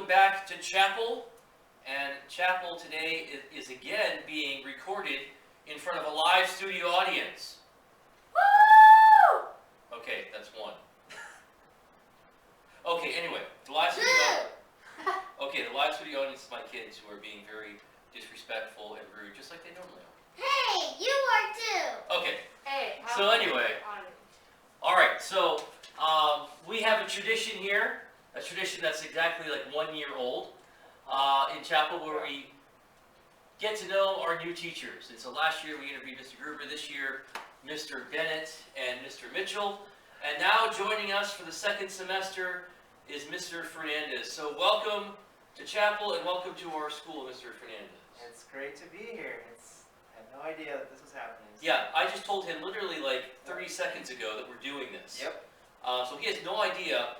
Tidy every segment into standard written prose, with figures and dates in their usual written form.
welcome back to Chapel. And Chapel today is again being recorded in front of a live studio audience. Woo! Okay, that's one. Okay, anyway, the live studio. Okay, the live studio audience is my kids who are being very disrespectful and rude, just like they normally are. Hey, you are too. Okay. Hey. So anyway, all right. So we have a tradition here, a tradition that's exactly like 1 year old in Chapel, where we get to know our new teachers. And so last year we interviewed Mr. Gruber. This year, Mr. Bennett and Mr. Mitchell. And now joining us for the second semester is Mr. Fernandez. So welcome to Chapel and welcome to our school, Mr. Fernandez. It's great to be here. I had no idea that this was happening. So. Yeah, I just told him literally like 30 seconds ago that we're doing this. Yep. So he has no idea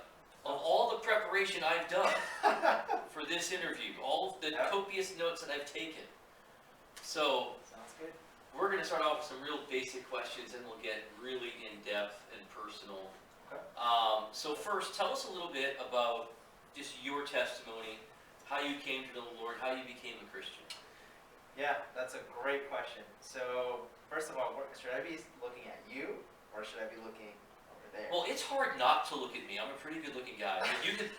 of all the preparation I've done for this interview, all of the copious notes that I've taken. So sounds good. We're going to start off with some real basic questions, and we'll get really in-depth and personal. Okay. So first, tell us a little bit about just your testimony, how you came to know the Lord, how you became a Christian. Yeah, that's a great question. So first of all, should I be looking at you, or should I be looking over there? Well, it's hard not to look at me. I'm a pretty good-looking guy. But you could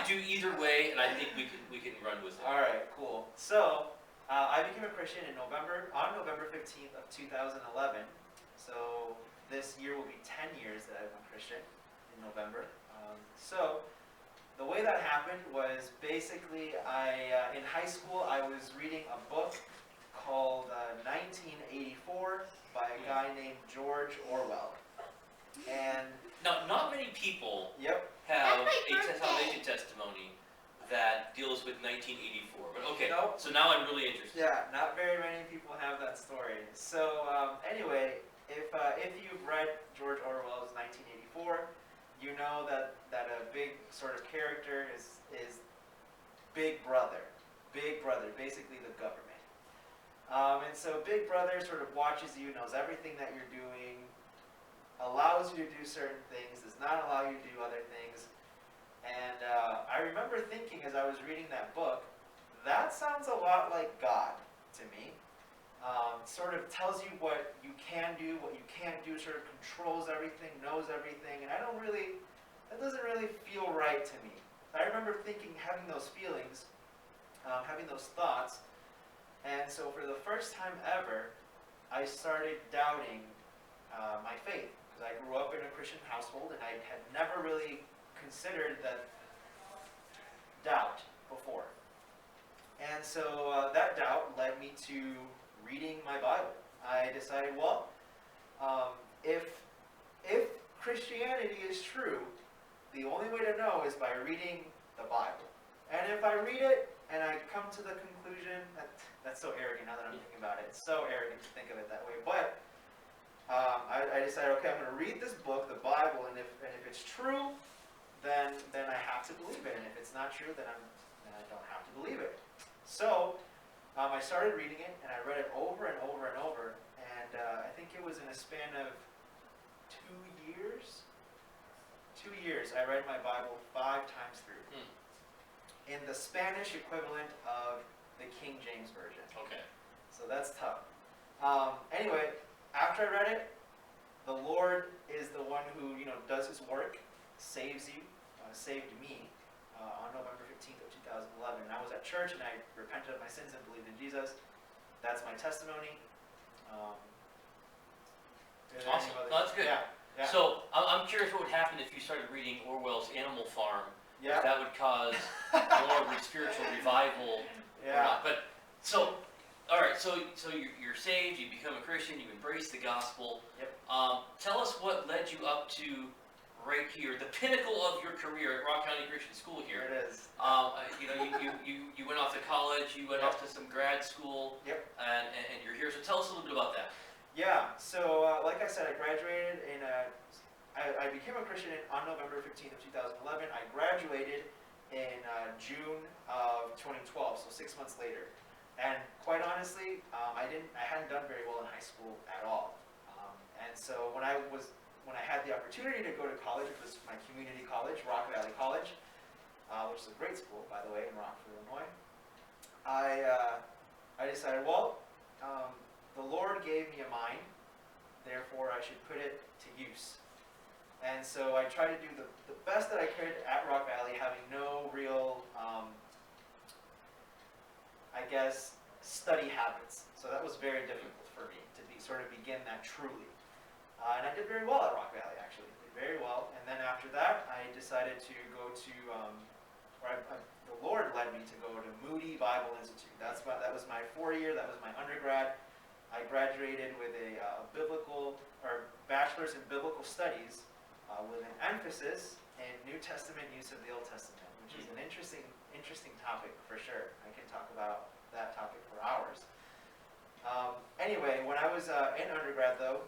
do either way, and I think we can run with it. All right, cool. So I became a Christian on November 15th of 2011. So this year will be 10 years that I've been Christian in November. So the way that happened was basically in high school I was reading a book called 1984 by a guy named George Orwell. And now, not many people yep. have a salvation testimony that deals with 1984. But okay, Nope. So now I'm really interested. Yeah, not very many people have that story. So anyway, if you've read George Orwell's 1984, you know that a big sort of character is Big Brother. Big Brother, basically the government. And so Big Brother sort of watches you, knows everything that you're doing, allows you to do certain things, does not allow you to do other things. And I remember thinking as I was reading that book, that sounds a lot like God to me. Sort of tells you what you can do, what you can't do, sort of controls everything, knows everything, and that doesn't really feel right to me. I remember thinking, having those feelings, having those thoughts, and so for the first time ever, I started doubting my faith, because I grew up in a Christian household, and I had never really considered that doubt before. And so that doubt led me to reading my Bible. I decided, well, if Christianity is true, the only way to know is by reading the Bible. And if I read it and I come to the conclusion, that's so arrogant now that I'm thinking about it. It's so arrogant to think of it that way. But I decided, okay, I'm going to read this book, the Bible, and if it's true, then I have to believe it. And if it's not true, then I don't have to believe it. So I started reading it, and I read it over and over and over. And I think it was in a span of 2 years. 2 years, I read my Bible 5 times through. In the Spanish equivalent of the King James Version. Okay. So that's tough. Anyway, after I read it, the Lord is the one who does His work, saves you, saved me on November 15th of 2011. And I was at church and I repented of my sins and believed in Jesus. That's my testimony. Awesome. No, that's good. Yeah. Yeah. So I'm curious what would happen if you started reading Orwell's Animal Farm. Yeah. If that would cause more of a spiritual revival or not. But so, all right. So you're saved. You become a Christian. You embrace the gospel. Yep. Tell us what led you up to right here, the pinnacle of your career at Rock County Christian School here. Here it is. You went off to college. You went off to some grad school. Yep. And you're here. So tell us a little bit about that. Yeah, so like I said, I graduated I became a Christian on November 15th of 2011. I graduated in June of 2012, so 6 months later. And quite honestly, I hadn't done very well in high school at all. And so when I had the opportunity to go to college, it was my community college, Rock Valley College. which is a great school, by the way, in Rockford, Illinois, I decided, well, the Lord gave me a mind, therefore I should put it to use. And so I tried to do the best that I could at Rock Valley, having no real, I guess, study habits. So that was very difficult for me to begin that truly. And I did very well at Rock Valley, actually. Did very well. And then after that, I decided to go to, the Lord led me to go to Moody Bible Institute. That was my 4-year. That was my undergrad. I graduated with a bachelor's in biblical studies with an emphasis in New Testament use of the Old Testament, which is an interesting topic for sure. I can talk about that topic for hours. Anyway, when I was in undergrad, though,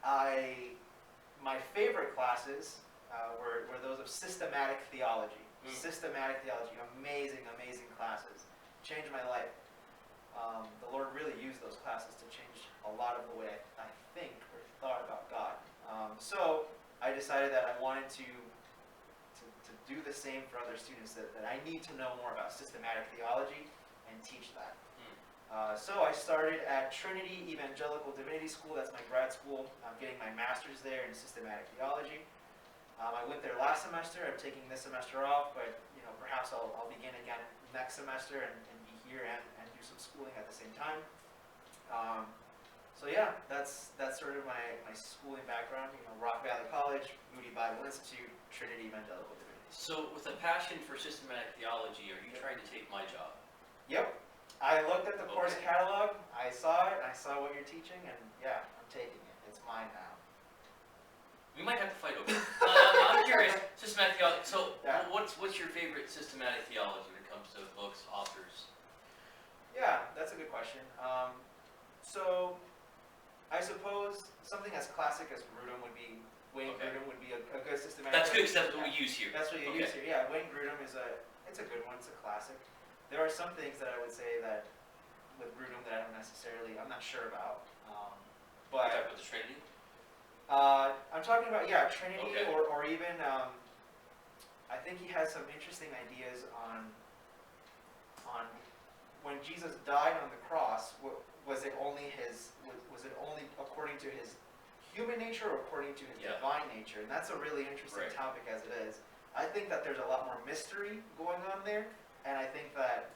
my favorite classes were those of systematic theology. Systematic theology, amazing classes. Changed my life. The Lord really used those classes to change a lot of the way I think or thought about God. So I decided that I wanted to do the same for other students, that I need to know more about systematic theology and teach that. So I started at Trinity Evangelical Divinity School. That's my grad school. I'm getting my master's there in systematic theology. I went there last semester. I'm taking this semester off, but perhaps I'll begin again next semester and be here and do some schooling at the same time. So yeah, that's sort of my schooling background. Rock Valley College, Moody Bible Institute, Trinity Evangelical Divinity. So with a passion for systematic theology, are you trying to take my job? Yep. I looked at the course catalog, I saw it, I saw what you're teaching, and yeah, I'm taking it. It's mine now. We might have to fight over it. I'm curious, systematic theology. So Yeah. what's your favorite systematic theology when it comes to books, authors? Yeah, that's a good question. So I suppose something as classic as Grudem would be, Wayne Grudem would be a good systematic. That's good, because that's what we use here. That's what you use here. Yeah, Wayne Grudem it's a good one. It's a classic. There are some things that I would say that with Grudem that I'm not sure about. You're talking about the Trinity? I'm talking about Trinity, Okay. or even I think he has some interesting ideas on when Jesus died on the cross. Was it only according to his human nature or according to his divine nature? And that's a really interesting topic as it is. I think that there's a lot more mystery going on there, and I think that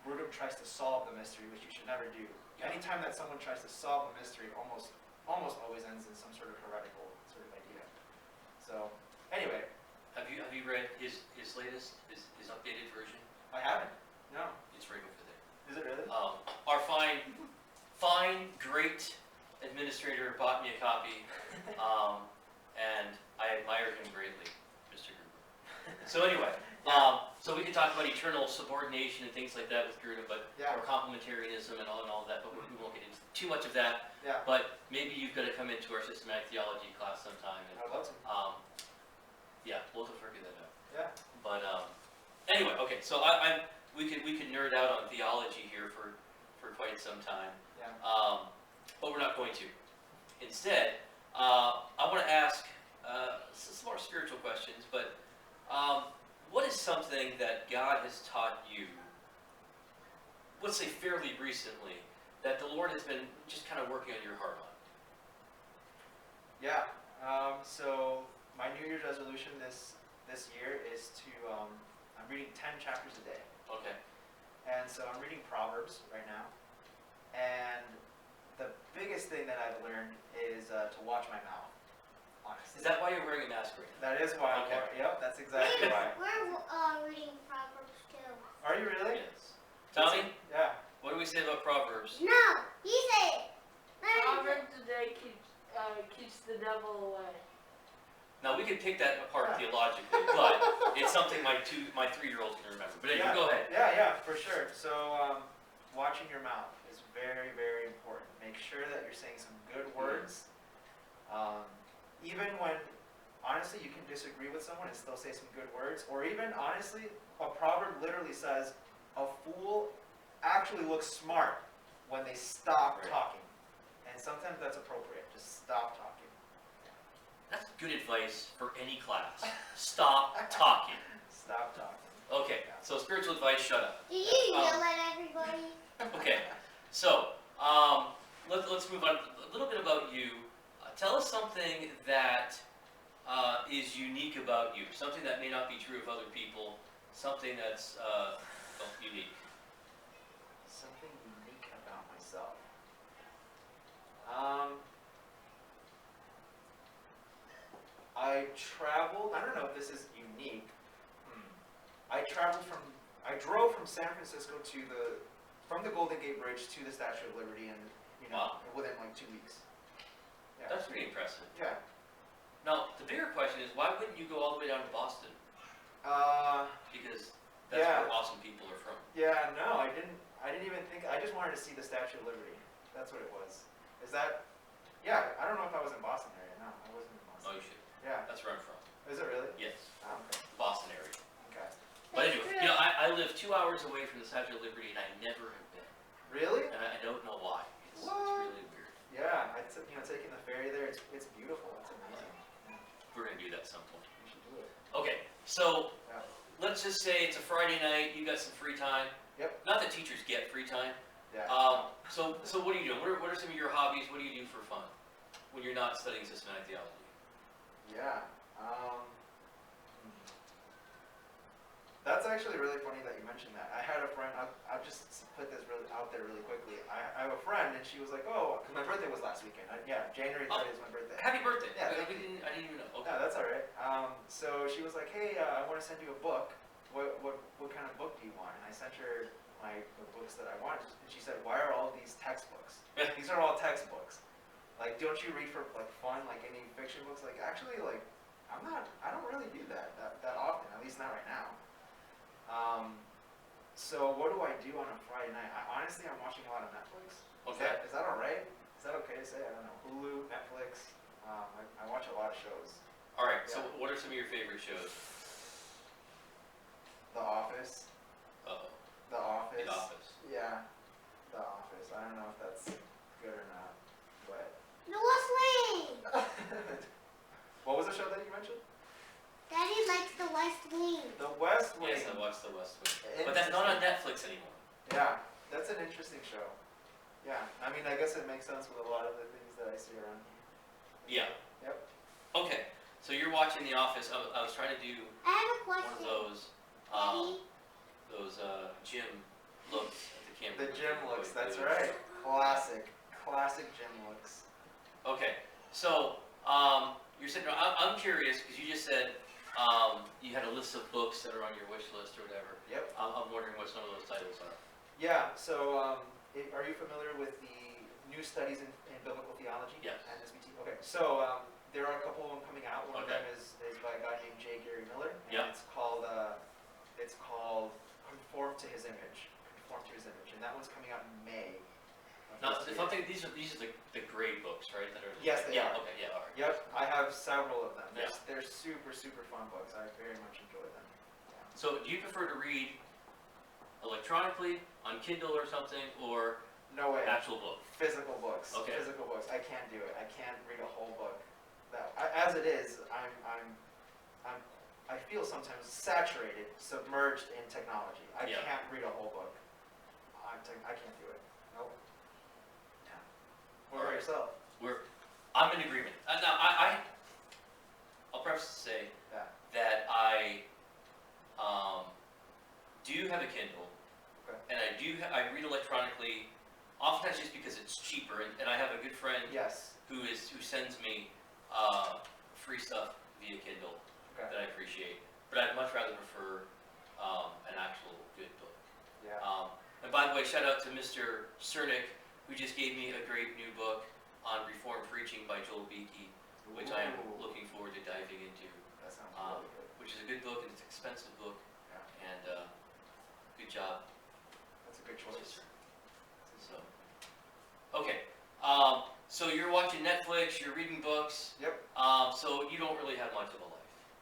Grudem tries to solve the mystery, which you should never do. Yeah. Anytime that someone tries to solve a mystery, almost always ends in some sort of heretical sort of idea. So anyway, Have you read his latest, his updated version? I haven't. No. It's right over there. Is it really? Our fine, great administrator bought me a copy, and I admire him greatly, Mr. Gruber. So anyway, so we can talk about eternal subordination and things like that with Grudem, or complementarianism and all of that, but we won't get into too much of that. Yeah. But maybe you've got to come into our systematic theology class sometime. And, I'd love to. yeah, we'll figure that out. Yeah. But anyway, okay. So we could nerd out on theology here for quite some time. Yeah. But we're not going to. Instead, I want to ask some more spiritual questions. But what is something that God has taught you, let's say fairly recently, that the Lord has been just kind of working on your heart on? Yeah. So my New Year's resolution this year is to I'm reading 10 chapters a day. Okay. And so I'm reading Proverbs right now. And the biggest thing that I've learned is to watch my mouth, honestly. Is that why you're wearing a mask right now? That is why I'm Okay. Yep, that's exactly why. We're reading Proverbs too. Are you really? Yes. Tommy, Yeah. what do we say about Proverbs? No, he said it. Proverbs today keeps the devil away. Now we could pick that apart theologically, but it's something my 3-year-old can remember. But anyway, go ahead. Yeah, for sure. So watching your mouth is very, very important. Make sure that you're saying some good words. Even when, honestly, you can disagree with someone and still say some good words. Or even, honestly, a proverb literally says, a fool actually looks smart when they stop talking. And sometimes that's appropriate. Just stop talking. That's good advice for any class. Stop talking. Stop talking. Okay, so spiritual advice, shut up. Do you yell at everybody? Okay, so let's move on. A little bit about you. Tell us something that is unique about you. Something that may not be true of other people. Something that's unique. Something unique about myself. I traveled. I don't know if this is unique. I drove from San Francisco from the Golden Gate Bridge to the Statue of Liberty, and Wow. within like 2 weeks. Yeah. That's pretty impressive. Yeah. Now, the bigger question is, why wouldn't you go all the way down to Boston? Because that's Yeah. where awesome people are from. Yeah. No, I didn't even think. I just wanted to see the Statue of Liberty. That's what it was. Is that? Yeah. I don't know if I was in Boston area. No, I wasn't in Oh, Boston. you should. Yeah. That's where I'm from. Is it really? Yes, Oh, okay. Boston area. Okay. But anyway, I live 2 hours away from the Statue of Liberty, and I never have been. Really? And I don't know why. It's What? really weird. Yeah. Taking the ferry there. It's beautiful. It's amazing. We're gonna do that some point. You should do it. Okay, so Yeah. let's just say it's a Friday night. You got some free time. Yep. Not that teachers get free time. Yeah. So what are you doing? What are some of your hobbies? What do you do for fun when you're not studying systematic theology? Yeah. That's actually really funny that you mentioned that. I had a friend. I'll just put this really out there really quickly. I have a friend, and she was like, "Oh, 'cause my birthday was last weekend. January 30th is my birthday." Happy birthday! Yeah, I didn't even know. Okay. No, that's all right. So she was like, "Hey, I want to send you a book. What kind of book do you want?" And I sent her the books that I wanted, and she said, "Why are all these textbooks? These are all textbooks. Like, don't you read for like fun, like any fiction books? Like, actually, like, I don't really do that often. At least not right now. So what do I do on a Friday night? Honestly, I'm watching a lot of Netflix. Okay. Is that all right? Is that okay to say? I don't know. Hulu, Netflix. I watch a lot of shows. All right. So Yeah. what are some of your favorite shows? The Office. Uh-oh. The Office. The Office. Yeah. The Office. I don't know if that's good or not, but. The West Wing. What was the show that you mentioned? Daddy likes the West Wing. The West Wing. Yes, I watched The West Wing. But that's not on Netflix anymore. Yeah, that's an interesting show. Yeah, I mean, I guess it makes sense with a lot of the things that I see around here. Yeah. Yep. Okay. So you're watching The Office. I was trying to do I have a one question. of Daddy, those gym looks at the camera. The gym looks, that's right. Classic gym looks. Okay. So you're sitting. I'm curious because you just said you had a list of books that are on your wish list or whatever. Yep. I'm wondering what some of those titles are. Yeah, so are you familiar with the new studies in biblical theology? Yes. And SBT? Okay, so there are a couple of them coming out. One Okay. of them is by a guy named J. Gary Miller. And Yep. it's called Conform to His Image. Conform to His Image. And that one's coming out in May. of Now, this if year. I'm thinking these are the grade books, right? That are. Yes, they yeah. are. Okay. Yeah. All right. Yep, I have several of them. Yeah. They're super fun books. I very much enjoy them. So, do you prefer to read electronically on Kindle or something, or No way. actual book? Physical books. Okay. Physical books. I can't do it. I can't read a whole book. As it is, I feel sometimes saturated, submerged in technology. I Yeah. can't read a whole book. I can't do it. Nope. Yeah. What about Alright. yourself? I'm in agreement. Now, I'll preface to say Yeah. that I do have a Kindle, Okay. and I read electronically, oftentimes just because it's cheaper, and I have a good friend Yes. who sends me free stuff via Kindle Okay. that I appreciate, but I'd much rather prefer an actual good book. Yeah. And by the way, shout out to Mr. Cernick, who just gave me a great new book on Reformed Preaching by Joel Beakey, which I am Ooh, looking forward to diving into, That sounds um, really good. which is a good book and it's an expensive book, Yeah. and good job, That's a good Mr. choice. Cernick. So, okay, so you're watching Netflix, you're reading books, Yep. so you don't really have much of a life.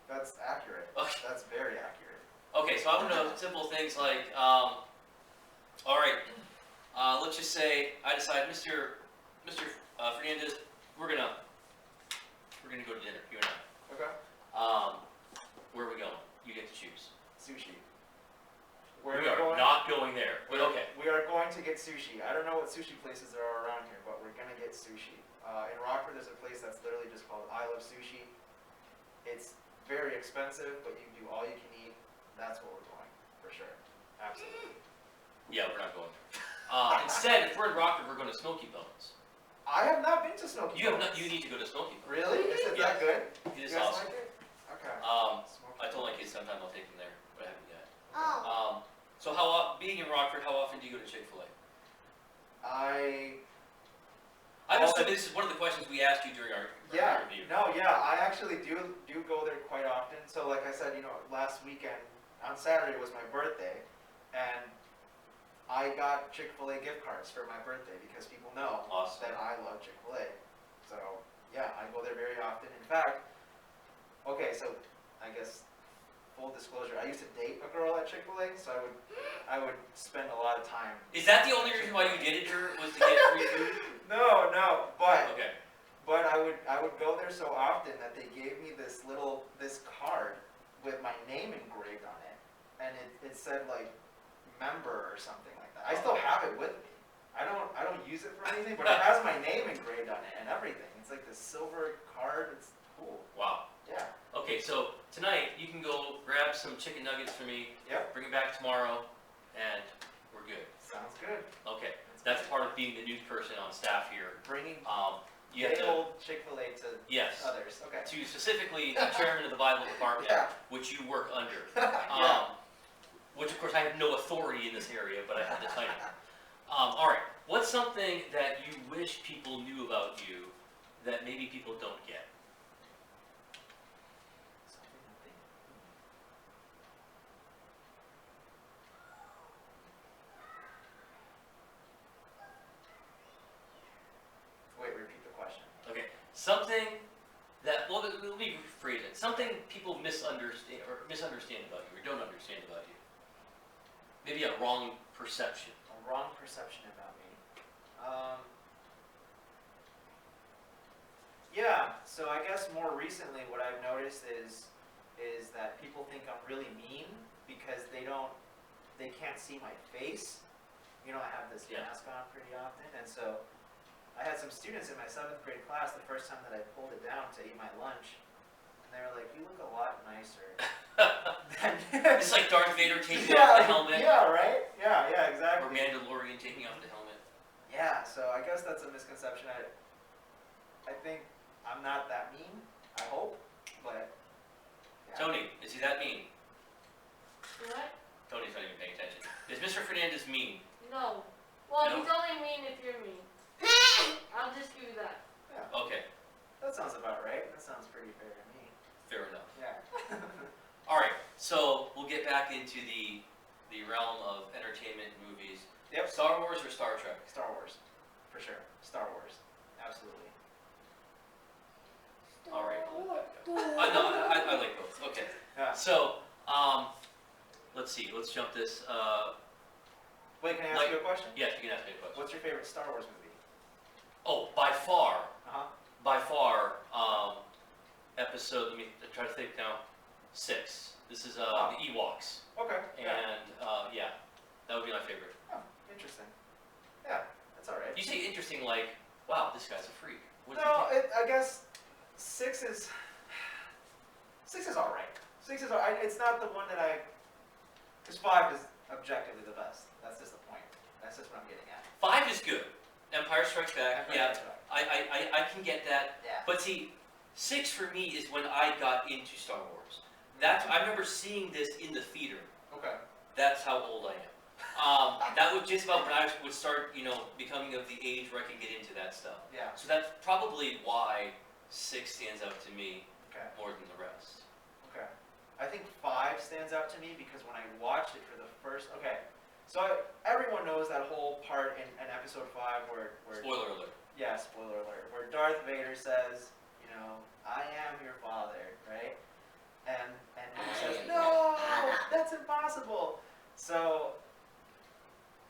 That's accurate. Okay. That's very accurate. Okay, so I want to know simple things like, all right, let's just say I decide, Mr. Fernandez, we're gonna we're gonna go to dinner, you and I. Okay. Where are we going? You get to choose. Sushi. We are not going there, but okay. We are going to get sushi. I don't know what sushi places there are around here, but we're gonna get sushi. In Rockford, there's a place that's literally just called I Love Sushi. It's very expensive, but you can do all you can eat. That's where we're going, for sure. Absolutely. Yeah, we're not going there. Instead, if we're in Rockford, we're going to Smoky Bones. I have not been to Smoky You Bones. need to go to Smoky Bones. Really? Is it Yes. that good? It is You guys awesome. like it? Okay. Smoky I told my Bones. kids sometime I'll take them there, but I haven't yet. Oh. So being in Rockford, how often do you go to Chick-fil-A? I'm assuming this is one of the questions we asked you during our review. I actually do go there quite often. So like I said, last weekend on Saturday was my birthday, and I got Chick-fil-A gift cards for my birthday because people know Awesome. that I love Chick-fil-A. So yeah, I go there very often. In fact, okay, so I guess full disclosure, I used to date a girl at Chick-fil-A, so I would spend a lot of time. Is that the only reason why you dated her, was to get free food? No, but Okay. But I would go there so often that they gave me this card with my name engraved on it, and it said like member or something like that. I still have it with me. I don't use it for anything, but it has my name engraved on it and everything. It's like this silver card. It's cool. Wow. Yeah. Okay, so tonight you can go grab some chicken nuggets for me. Yep. Bring it back tomorrow, and we're good. Sounds good. Okay. That's part of being the new person on staff here. Bringing You have to, old Chick-fil-A to yes, others. Okay. to specifically the chairman of the Bible department, Yeah. which you work under. Yeah. Which of course I have no authority in this area, but I have the title. All right, what's something that you wish people knew about you that maybe people don't get? Wait, repeat the question. Okay, something that, well, let me rephrase it. Something people misunderstand about you or don't understand about you. Maybe a wrong perception. A wrong perception about me. Yeah, so I guess more recently what I've noticed is that people think I'm really mean because they can't see my face. I have this Yeah. mask on pretty often, and so I had some students in my 7th grade class the first time that I pulled it down to eat my lunch, and they were like, "You look a lot nicer." It's like Darth Vader taking off the helmet, Yeah, right? Yeah, or exactly. Mandalorian taking off the helmet. Yeah, so I guess that's a misconception. I think I'm not that mean, I hope, but yeah. Tony, is he that mean? What? Tony's not even paying attention. Is Mr. Fernandez mean? No. Well, No? he's only mean if you're mean. I'll just give you that. Okay, That sounds about right. That sounds pretty fair to me. fair enough. Yeah. All right, so we'll get back into the realm of entertainment movies. Yep. Star Wars or Star Trek? Star Wars, for sure. Star Wars, absolutely. All right. I like both. Okay. Yeah. So, let's see. Let's jump this. Wait, can I ask you a question? Yes, you can ask me a question. What's your favorite Star Wars movie? Oh, by far, Uh-huh. episode. Let me try to think now. 6. This is Wow. the Ewoks, Okay. Yeah. and yeah, that would be my favorite. Oh, interesting. Yeah, that's all right. You say interesting, like, wow, this guy's a freak. What do you No, think? I guess 6 is all right. 6 is all right. It's not the one that because 5 is objectively the best. That's just the point. That's just what I'm getting at. 5 is good. Empire Strikes Back. Empire Yeah, Strikes Back. I can get that. Yeah. But see, 6 for me is when I got into Star Wars. I remember seeing this in the theater. Okay. That's how old I am. That was just about when I would start, becoming of the age where I could get into that stuff. Yeah. So that's probably why 6 stands out to me Okay. more than the rest. Okay. I think 5 stands out to me because when I watched it for the first. Okay. So everyone knows that whole part in episode 5 where. Spoiler alert. Yeah, spoiler alert. Where Darth Vader says, "I am your father," right? And Luke says, "No, that's impossible." So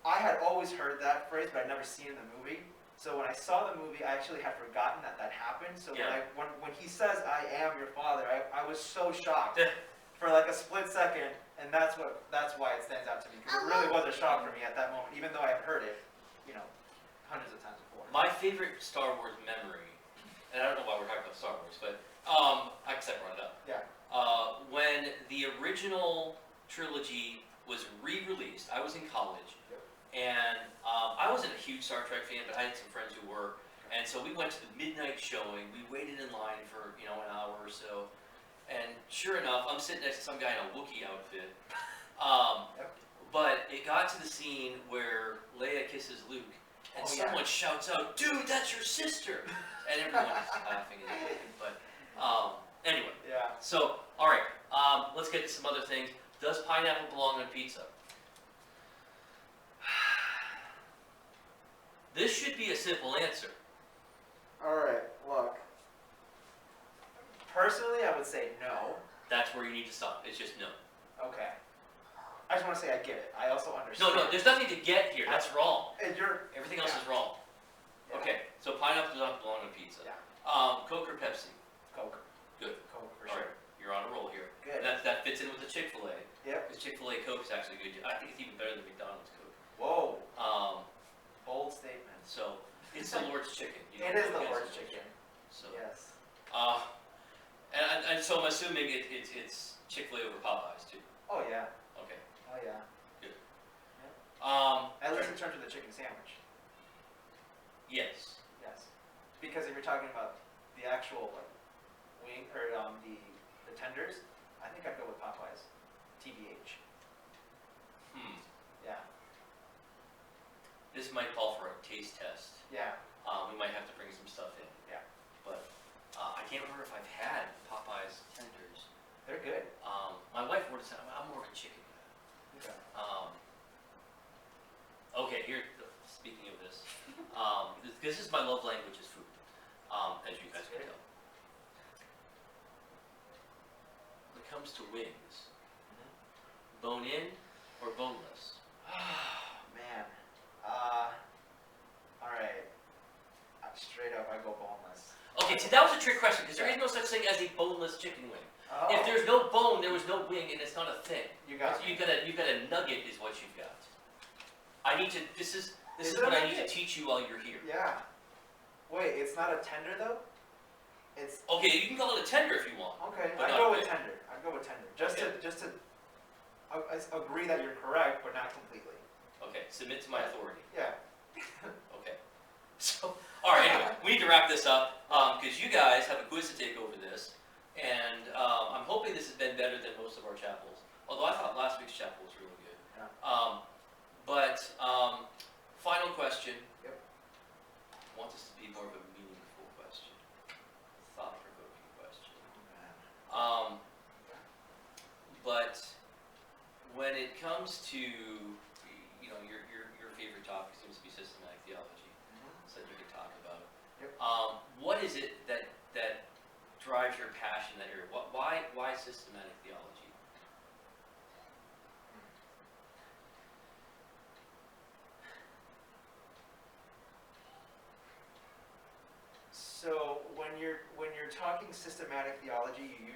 I had always heard that phrase, but I'd never seen it in the movie. So when I saw the movie, I actually had forgotten that that happened. So Yeah. when he says, "I am your father," I was so shocked for like a split second, and that's why it stands out to me, because it really was a shock for me at that moment, even though I had heard it, hundreds of times before. My favorite Star Wars memory, and I don't know why we're talking about Star Wars, but I guess I brought it up. Yeah. When the original trilogy was re-released, I was in college, and I wasn't a huge Star Trek fan, but I had some friends who were, and so we went to the midnight showing. We waited in line for an hour or so, and sure enough, I'm sitting next to some guy in a Wookiee outfit. But it got to the scene where Leia kisses Luke, and someone shouts out, "Dude, that's your sister!" And everyone is laughing and everything. But anyway, Yeah. so all right, let's get to some other things. Does pineapple belong on pizza? This should be a simple answer. All right. Look. Personally, I would say no. That's where you need to stop. It's just no. Okay. I just want to say I get it. I also understand. No, there's nothing to get here. That's wrong. And Everything else is wrong. Yeah. Okay, so pineapple does not belong on pizza. Yeah. Coke or Pepsi? Coke. Good. Coke for All sure. right, you're on a roll here. Good. That fits in with the Chick-fil-A. Yep. Because Chick-fil-A Coke is actually good. I think it's even better than McDonald's Coke. Whoa. Um, Bold statement. so it's the Lord's Chicken. You It don't is go the against Lord's chicken. So, Yes. and so I'm assuming it's Chick-fil-A over Popeyes too. Oh yeah. Okay. Oh yeah. At least in terms of the chicken sandwich. Yes. Yes. Because if you're talking about the actual wing or the tenders, I think I'd go with Popeyes. TBH. Yeah. This might call for a taste test. Yeah. We might have to bring some stuff in. Yeah. But I can't remember if I've had Popeyes tenders. They're good. My wife ordered some. I'm more of a chicken guy. Okay. Okay, here. Speaking of this, this is my love language is food. As you guys can tell. When it comes to wings, bone in or boneless? Man. All right. Straight up, I go boneless. Okay, so that was a trick question because there is no such thing as a boneless chicken wing. Oh. If there's no bone, there was no wing, and it's not a thing. You got You got a nugget, is what you've got. I need to. This is Is it what a I need to nugget? teach you while you're here. Yeah. Wait, it's not a tender though? It's Okay, you can call it a tender if you want. okay. But I'd not go with big. tender. I'd go with tender. Just Okay. to agree that you're correct, but not completely. Okay, submit to my authority. Yeah. Okay. So, all right. Anyway, we need to wrap this up because you guys have a quiz to take over this, and I'm hoping this has been better than most of our chapels. Although I thought last week's chapel was really good. Yeah. But final question. Yep. I want this to be more of a meaningful question, thought-provoking question. But when it comes to your favorite topic seems to be systematic theology, so you can talk about. Yep. What is it that drives your passion in that area? Why systematic theology? So when you're talking systematic theology, you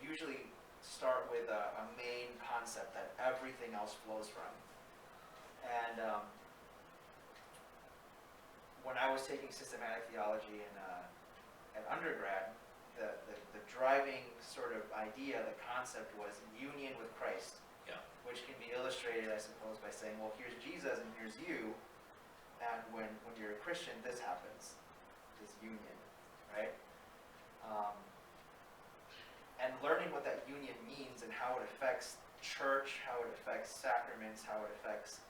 usually start with a main concept that everything else flows from. And when I was taking systematic theology at undergrad, the driving sort of idea, the concept was union with Christ. Yeah. Which can be illustrated, I suppose, by saying, well, here's Jesus and here's you, and when you're a Christian, this happens, this union, right? And learning what that union means and how it affects church, how it affects sacraments, how it affects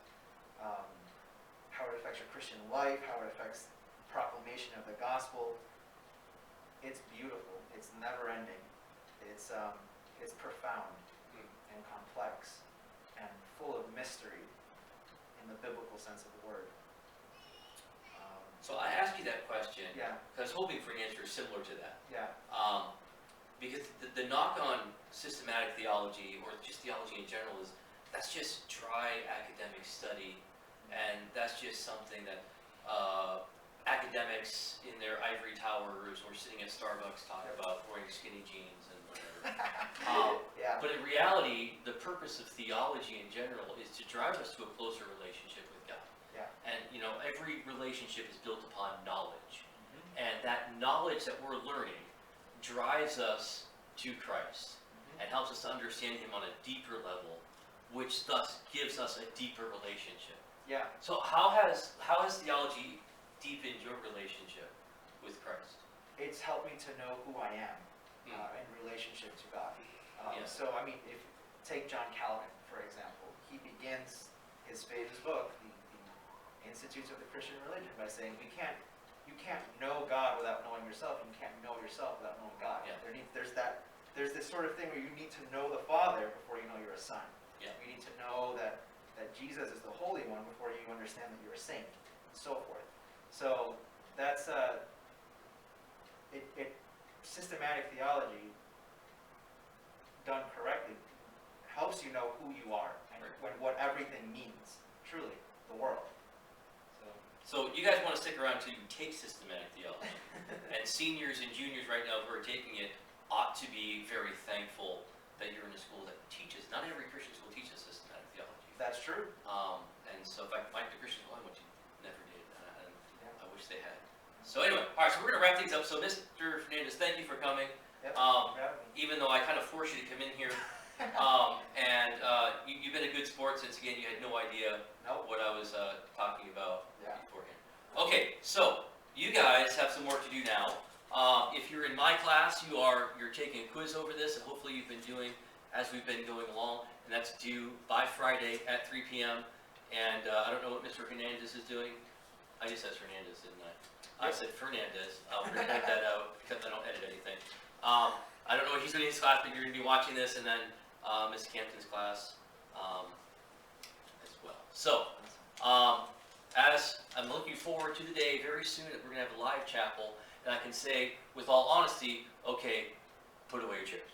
your Christian life, how it affects proclamation of the gospel. It's beautiful. It's never ending. It's profound and complex and full of mystery in the biblical sense of the word. So I asked you that question Yeah, because I was hoping for an answer similar to that. yeah, Because the knock on systematic theology, or just theology in general, is that's just dry academic study, and that's just something that academics in their ivory towers or sitting at Starbucks talking about wearing skinny jeans and whatever. Yeah. But in reality, the purpose of theology in general is to drive us to a closer relationship with God. Yeah. And every relationship is built upon knowledge. Mhm. And that knowledge that we're learning drives us to Christ and helps us to understand him on a deeper level, which thus gives us a deeper relationship. Yeah. So how has theology deepened your relationship with Christ? It's helped me to know who I am in relationship to God. Yeah. So, I mean, if take John Calvin, for example, he begins his famous book, the Institutes of the Christian Religion, by saying you can't know God without knowing yourself, and you can't know yourself without knowing God. Yeah. There's this sort of thing where you need to know the Father before you know you're a son. Yeah. You need to know that Jesus is the Holy One before you understand that you're a saint, and so forth. So that's systematic theology done correctly helps you know who you are and what everything means, truly, the world. So you guys want to stick around until you take systematic theology. And seniors and juniors right now who are taking it ought to be very thankful that you're in a school that teaches. Not every Christian school teaches systematic theology. That's true. And so in fact, the Christian school I went to never did, and Yeah. I wish they had. So anyway, all right, so we're going to wrap things up. So Mr. Fernandez, thank you for coming. Yep. Even though I kind of forced you to come in here. You've been a good sport since, again, you had no idea Nope. what I was talking about Yeah. beforehand. Okay, so you guys have some work to do now. If you're in my class, you're taking a quiz over this, and hopefully you've been doing as we've been going along, and that's due by Friday at 3 p.m. And I don't know what Mr. Hernandez is doing. I just said Fernandez, didn't I? I said Fernandez. We're going to edit that out because I don't edit anything. I don't know what he's doing in his class, but you're going to be watching this, and then Ms. Campton's class as well. So, as I'm looking forward to the day very soon that we're going to have a live chapel, and I can say with all honesty, okay, put away your chairs.